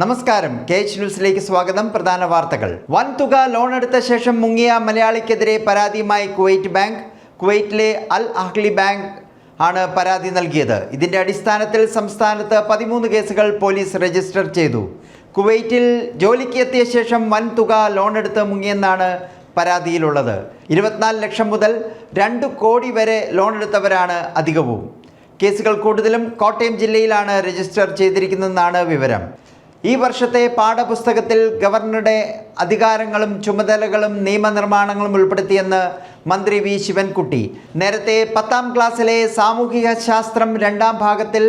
നമസ്കാരം, KH ന്യൂസിലേക്ക് സ്വാഗതം. പ്രധാന വാർത്തകൾ. വൻതുക ലോൺ എടുത്ത ശേഷം മുങ്ങിയ മലയാളിക്കെതിരെ പരാതിയുമായി കുവൈറ്റ് ബാങ്ക്. കുവൈറ്റിലെ അൽ അഹ്ലി ബാങ്ക് ആണ് പരാതി നൽകിയത്. ഇതിന്റെ അടിസ്ഥാനത്തിൽ സംസ്ഥാനത്ത് 13 കേസുകൾ പോലീസ് രജിസ്റ്റർ ചെയ്തു. കുവൈറ്റിൽ ജോലിക്ക് എത്തിയ ശേഷം വൻതുക ലോൺ എടുത്ത് മുങ്ങിയെന്നാണ് പരാതിയിലുള്ളത്. 24 ലക്ഷം മുതൽ 2 കോടി വരെ ലോൺ എടുത്തവരാണ് അധികവും. കേസുകൾ കൂടുതലും കോട്ടയം ജില്ലയിലാണ് രജിസ്റ്റർ ചെയ്തിരിക്കുന്നതെന്നാണ് വിവരം. ഈ വർഷത്തെ പാഠപുസ്തകത്തിൽ ഗവർണറുടെ അധികാരങ്ങളും ചുമതലകളും നിയമനിർമ്മാണങ്ങളും ഉൾപ്പെടുത്തിയെന്ന് മന്ത്രി വി ശിവൻകുട്ടി. നേരത്തെ 10ാം ക്ലാസ്സിലെ സാമൂഹിക ശാസ്ത്രം 2ാം ഭാഗത്തിൽ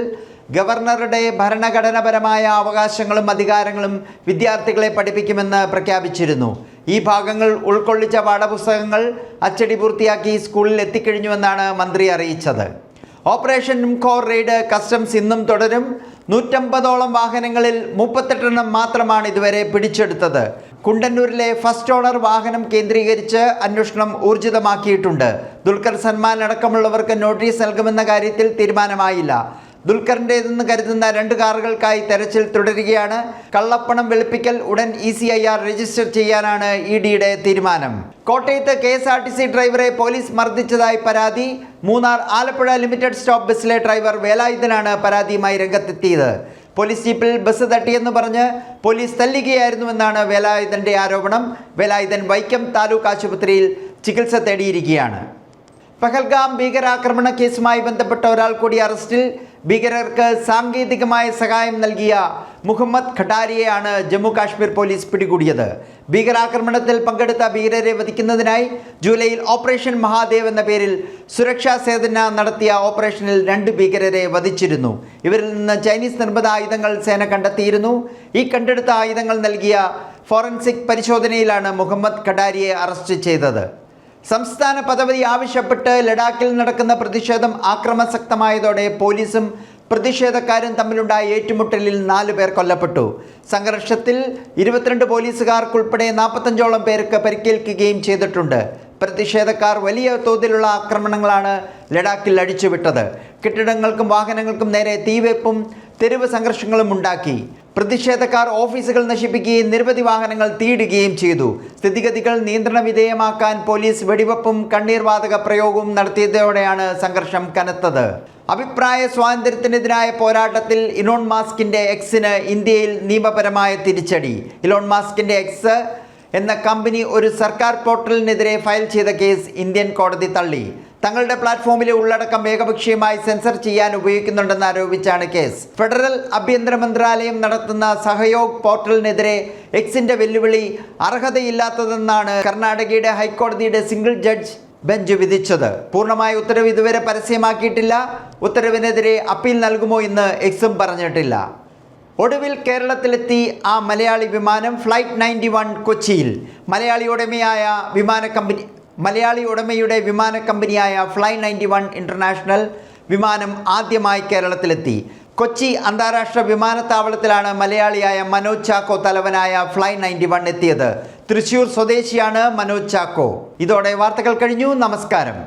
ഗവർണറുടെ ഭരണഘടനാപരമായ അവകാശങ്ങളും അധികാരങ്ങളും വിദ്യാർത്ഥികളെ പഠിപ്പിക്കുമെന്ന് പ്രഖ്യാപിച്ചിരുന്നു. ഈ ഭാഗങ്ങൾ ഉൾക്കൊള്ളിച്ച പാഠപുസ്തകങ്ങൾ അച്ചടി പൂർത്തിയാക്കി സ്കൂളിൽ എത്തിക്കഴിഞ്ഞുവെന്നാണ് മന്ത്രി അറിയിച്ചത്. ഓപ്പറേഷൻ കോർ റെയ്ഡ് കസ്റ്റംസ് ഇന്നും തുടരും. 150ഓളം വാഹനങ്ങളിൽ 38 മാത്രമാണ് ഇതുവരെ പിടിച്ചെടുത്തത്. കുണ്ടന്നൂരിലെ ഫസ്റ്റ് ഓണർ വാഹനം കേന്ദ്രീകരിച്ച് അന്വേഷണം ഊർജിതമാക്കിയിട്ടുണ്ട്. ദുൽഖർ സൽമാൻ അടക്കമുള്ളവർക്ക് നോട്ടീസ് നൽകുമെന്ന കാര്യത്തിൽ തീരുമാനമായില്ല. ദുൽഖറിൻ്റേതെന്ന് കരുതുന്ന 2 കാറുകൾക്കായി തെരച്ചിൽ തുടരുകയാണ്. കള്ളപ്പണം വെളുപ്പിക്കൽ ഉടൻ ECIR രജിസ്റ്റർ ചെയ്യാനാണ് EDയുടെ തീരുമാനം. കോട്ടയത്ത് KSRTC ഡ്രൈവറെ പോലീസ് മർദ്ദിച്ചതായി പരാതി. മൂന്നാർ ആലപ്പുഴ ലിമിറ്റഡ് സ്റ്റോപ്പ് ബസ്സിലെ ഡ്രൈവർ വേലായുധനാണ് പരാതിയുമായി രംഗത്തെത്തിയത്. പോലീസ് ജീപ്പിൽ ബസ് തട്ടിയെന്ന് പറഞ്ഞ് പോലീസ് തല്ലുകയായിരുന്നുവെന്നാണ് വേലായുധൻ്റെ ആരോപണം. വേലായുധൻ വൈക്കം താലൂക്ക് ആശുപത്രിയിൽ ചികിത്സ തേടിയിരിക്കുകയാണ്. പഹൽഗാം ഭീകരാക്രമണ കേസുമായി ബന്ധപ്പെട്ട ഒരാൾ കൂടി അറസ്റ്റിൽ. ഭീകരർക്ക് സാങ്കേതികമായ സഹായം നൽകിയ മുഹമ്മദ് ഖട്ടാരിയെയാണ് ജമ്മു കാശ്മീർ പോലീസ് പിടികൂടിയത്. ഭീകരാക്രമണത്തിൽ പങ്കെടുത്ത ഭീകരരെ വധിക്കുന്നതിനായി ജൂലൈയിൽ ഓപ്പറേഷൻ മഹാദേവ് എന്ന പേരിൽ സുരക്ഷാ സേന നടത്തിയ ഓപ്പറേഷനിൽ 2 ഭീകരരെ വധിച്ചിരുന്നു. ഇവരിൽ നിന്ന് ചൈനീസ് നിർമ്മിത ആയുധങ്ങൾ സേന കണ്ടെത്തിയിരുന്നു. ഈ കണ്ടെടുത്ത ആയുധങ്ങൾ നൽകിയ ഫോറൻസിക് പരിശോധനയിലാണ് മുഹമ്മദ് ഖട്ടാരിയെ അറസ്റ്റ് ചെയ്തത്. സംസ്ഥാന പദവി ആവശ്യപ്പെട്ട് ലഡാക്കിൽ നടക്കുന്ന പ്രതിഷേധം ആക്രമസക്തമായതോടെ പോലീസും പ്രതിഷേധക്കാരും തമ്മിലുണ്ടായ ഏറ്റുമുട്ടലിൽ 4 പേർ കൊല്ലപ്പെട്ടു. സംഘർഷത്തിൽ 22 പോലീസുകാർക്കുൾപ്പെടെ 45ഓളം പേർക്ക് പരിക്കേൽക്കുകയും ചെയ്തിട്ടുണ്ട്. പ്രതിഷേധക്കാർ വലിയ തോതിലുള്ള ആക്രമണങ്ങളാണ് ലഡാക്കിൽ അടിച്ചുവിട്ടത്. കെട്ടിടങ്ങൾക്കും വാഹനങ്ങൾക്കും നേരെ തീവെപ്പും തെരുവ് സംഘർഷങ്ങളും ഉണ്ടാക്കി. പ്രതിഷേധക്കാർ ഓഫീസുകൾ നശിപ്പിക്കുകയും നിരവധി വാഹനങ്ങൾ തീയിടുകയും ചെയ്തു. സ്ഥിതിഗതികൾ നിയന്ത്രണ വിധേയമാക്കാൻ പോലീസ് വെടിവെപ്പും കണ്ണീർ വാതക പ്രയോഗവും നടത്തിയതോടെയാണ് സംഘർഷം കനത്തത്. അഭിപ്രായ സ്വാതന്ത്ര്യത്തിനെതിരായ പോരാട്ടത്തിൽ ഇലോൺ മസ്കിൻ്റെ എക്സിന് ഇന്ത്യയിൽ നിയമപരമായ തിരിച്ചടി. ഇലോൺ മസ്കിൻ്റെ എക്സ് എന്ന കമ്പനി ഒരു സർക്കാർ പോർട്ടലിനെതിരെ ഫയൽ ചെയ്ത കേസ് ഇന്ത്യൻ കോടതി തള്ളി. തങ്ങളുടെ പ്ലാറ്റ്ഫോമിലെ ഉള്ളടക്കം ഏകപക്ഷീയമായി സെൻസർ ചെയ്യാൻ ഉപയോഗിക്കുന്നുണ്ടെന്ന് ആരോപിച്ചാണ് കേസ്. ഫെഡറൽ ആഭ്യന്തര മന്ത്രാലയം നടത്തുന്ന സഹയോഗ് പോർട്ടലിനെതിരെ എക്സിന്റെ വെല്ലുവിളി അർഹതയില്ലാത്തതെന്നാണ് കർണാടകയുടെ ഹൈക്കോടതിയുടെ സിംഗിൾ ജഡ്ജ് ബെഞ്ച് വിധിച്ചത്. പൂർണ്ണമായ ഉത്തരവ് ഇതുവരെ പരസ്യമാക്കിയിട്ടില്ല. ഉത്തരവിനെതിരെ അപ്പീൽ നൽകുമോ എന്ന് എക്സും പറഞ്ഞിട്ടില്ല. ഒടുവിൽ കേരളത്തിലെത്തി ആ മലയാളി വിമാനം. ഫ്ലൈറ്റ് 91 കൊച്ചിയിൽ. മലയാളി ഉടമയുടെ വിമാന കമ്പനിയായ ഫ്ലൈ 91 ഇൻ്റർനാഷണൽ വിമാനം ആദ്യമായി കേരളത്തിലെത്തി. കൊച്ചി അന്താരാഷ്ട്ര വിമാനത്താവളത്തിലാണ് മലയാളിയായ മനോജ് ചാക്കോ തലവനായ ഫ്ലൈ 91 എത്തിയത്. തൃശ്ശൂർ സ്വദേശിയാണ് മനോജ് ചാക്കോ. ഇതോടെ വാർത്തകൾ കഴിഞ്ഞു. നമസ്കാരം.